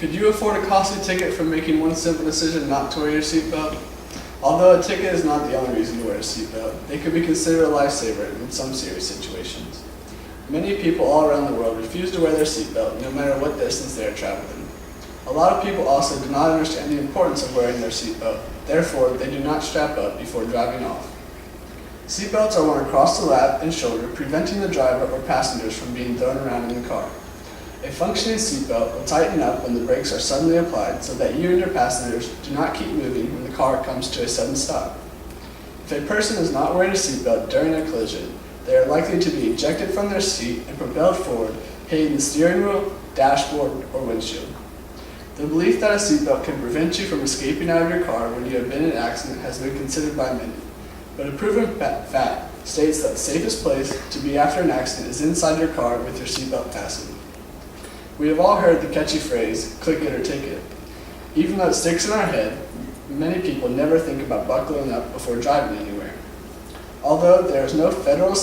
Could you afford a costly ticket for making one simple decision not to wear your seatbelt? Although a ticket is not the only reason to wear a seatbelt, it could be considered a lifesaver in some serious situations. Many people all around the world refuse to wear their seatbelt no matter what distance they are traveling. A lot of people also do not understand the importance of wearing their seatbelt, therefore they do not strap up before driving off. Seatbelts are worn across the lap and shoulder, preventing the driver or passengers from being thrown around in the car. A functioning seatbelt will tighten up when the brakes are suddenly applied so that you and your passengers do not keep moving when the car comes to a sudden stop. If a person is not wearing a seatbelt during a collision, they are likely to be ejected from their seat and propelled forward, hitting the steering wheel, dashboard, or windshield. The belief that a seatbelt can prevent you from escaping out of your car when you have been in an accident has been considered by many, but a proven fact states that the safest place to be after an accident is inside your car with your seatbelt fastened. We have all heard the catchy phrase, click it or take it. Even though it sticks in our head, many people never think about buckling up before driving anywhere. Although there is no federal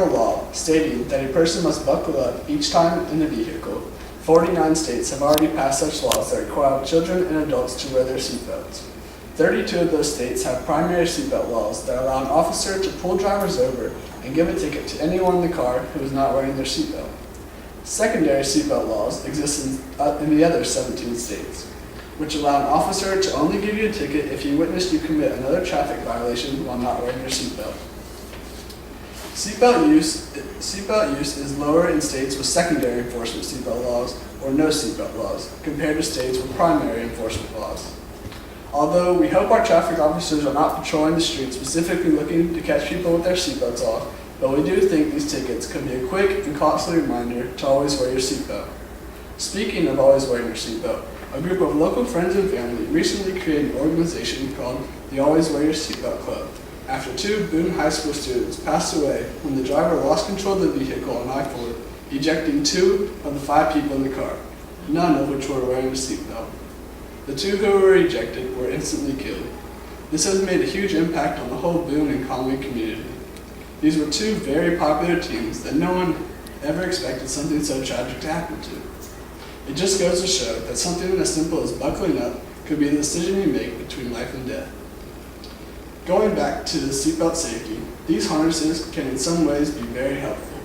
law stating that a person must buckle up each time in a vehicle, 49 states have already passed such laws that require children and adults to wear their seatbelts. 32 of those states have primary seatbelt laws that allow an officer to pull drivers over and give a ticket to anyone in the car who is not wearing their seatbelt. Secondary seatbelt laws exist in the other 17 states, which allow an officer to only give you a ticket if he witnessed you commit another traffic violation while not wearing your seatbelt. Seatbelt use is lower in states with secondary enforcement seatbelt laws or no seatbelt laws, compared to states with primary enforcement laws. Although we hope our traffic officers are not patrolling the streets specifically looking to catch people with their seatbelts off, but we do think these tickets could be a quick and costly reminder to always wear your seatbelt. Speaking of always wearing your seatbelt, a group of local friends and family recently created an organization called the Always Wear Your Seatbelt Club, after 2 Boone High School students passed away when the driver lost control of the vehicle on I-4, ejecting 2 of the 5 people in the car, none of which were wearing a seatbelt. The 2 who were ejected were instantly killed. This has made a huge impact on the whole Boone and Conway community. These were 2 very popular teams that no one ever expected something so tragic to happen to. It just goes to show that something as simple as buckling up could be the decision you make between life and death. Going back to the seatbelt safety, these harnesses can in some ways be very helpful.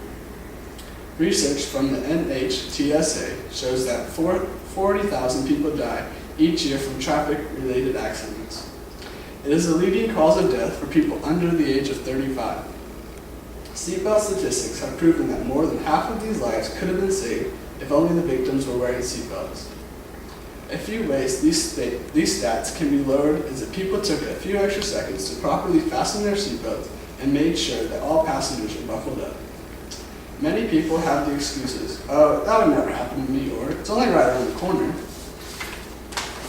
Research from the NHTSA shows that 40,000 people die each year from traffic-related accidents. It is the leading cause of death for people under the age of 35. Seatbelt statistics have proven that more than half of these lives could have been saved if only the victims were wearing seatbelts. A few ways these stats can be lowered is if people took a few extra seconds to properly fasten their seatbelts and made sure that all passengers are buckled up. Many people have the excuses, oh, that would never happen to me, or it's only right around the corner.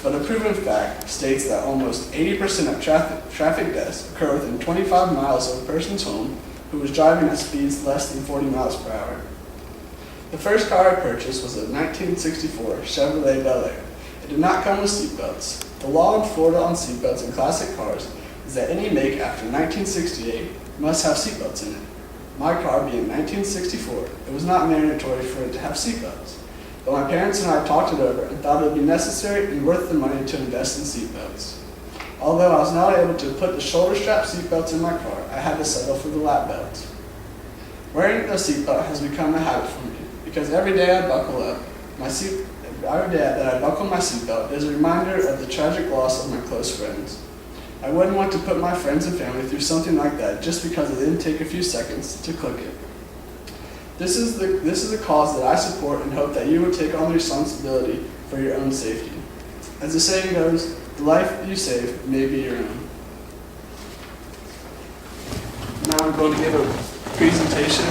But a proven fact states that almost 80% of traffic deaths occur within 25 miles of a person's home who was driving at speeds less than 40 miles per hour. The first car I purchased was a 1964 Chevrolet Bel Air. It did not come with seatbelts. The law in Florida on seatbelts in classic cars is that any make after 1968 must have seatbelts in it. My car being 1964, it was not mandatory for it to have seatbelts. But my parents and I talked it over and thought it would be necessary and worth the money to invest in seatbelts. Although I was not able to put the shoulder strap seatbelts in my car, I had to settle for the lap belts. Wearing a seatbelt has become a habit for me because every day that I buckle my seatbelt is a reminder of the tragic loss of my close friends. I wouldn't want to put my friends and family through something like that just because it didn't take a few seconds to click it. This is a cause that I support and hope that you will take on the responsibility for your own safety. As the saying goes, the life you save may be your own. Now I'm going to give a presentation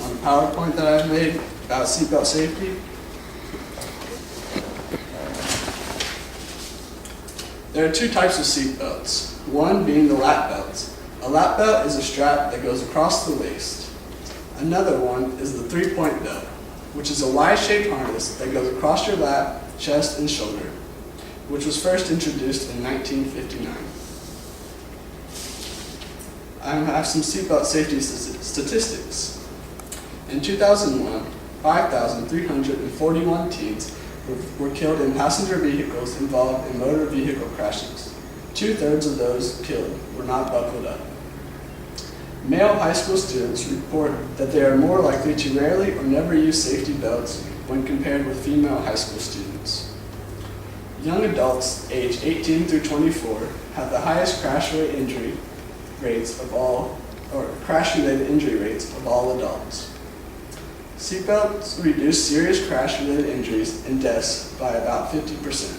on a PowerPoint that I've made about seatbelt safety. There are 2 types of seatbelts, one being the lap belts. A lap belt is a strap that goes across the waist. Another one is the 3-point belt, which is a Y-shaped harness that goes across your lap, chest, and shoulder, which was first introduced in 1959. I have some seatbelt safety statistics. In 2001, 5,341 teens were killed in passenger vehicles involved in motor vehicle crashes. 2/3 of those killed were not buckled up. Male high school students report that they are more likely to rarely or never use safety belts when compared with female high school students. Young adults aged 18 through 24 have the highest crash-related injury rates of all adults. Seatbelts reduce serious crash-related injuries and deaths by about 50%.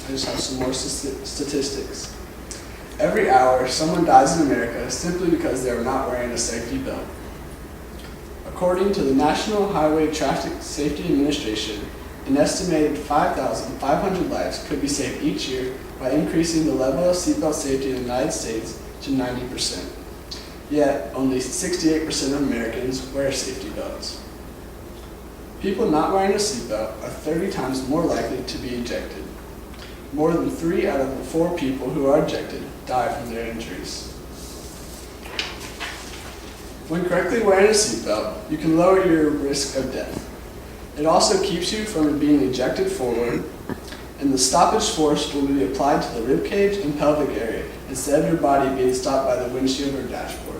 I just have some more statistics. Every hour, someone dies in America simply because they are not wearing a safety belt. According to the National Highway Traffic Safety Administration, an estimated 5,500 lives could be saved each year by increasing the level of seatbelt safety in the United States to 90%. Yet, only 68% of Americans wear safety belts. People not wearing a seatbelt are 30 times more likely to be ejected. More than 3 out of the 4 people who are ejected die from their injuries. When correctly wearing a seatbelt, you can lower your risk of death. It also keeps you from being ejected forward, and the stoppage force will be applied to the rib cage and pelvic area instead of your body being stopped by the windshield or dashboard.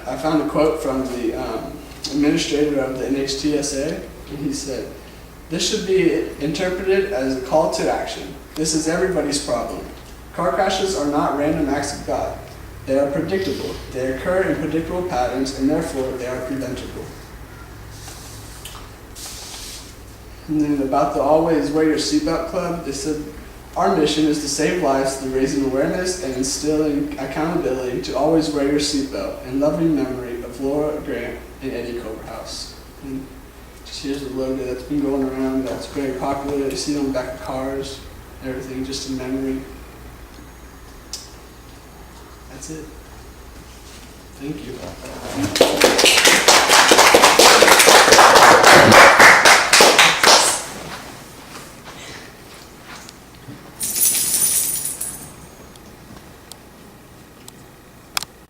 I found a quote from the administrator of the NHTSA, and he said, "This should be interpreted as a call to action. This is everybody's problem. Car crashes are not random acts of God. They are predictable. They occur in predictable patterns, and therefore they are preventable." And then about the Always Wear Your Seatbelt Club, they said, "Our mission is to save lives through raising awareness and instilling accountability to always wear your seatbelt in loving memory of Laura Grant and Eddie Coverhouse." And just here's the logo that's been going around that's very popular. You see it on the back of cars, everything just in memory. That's it. Thank you.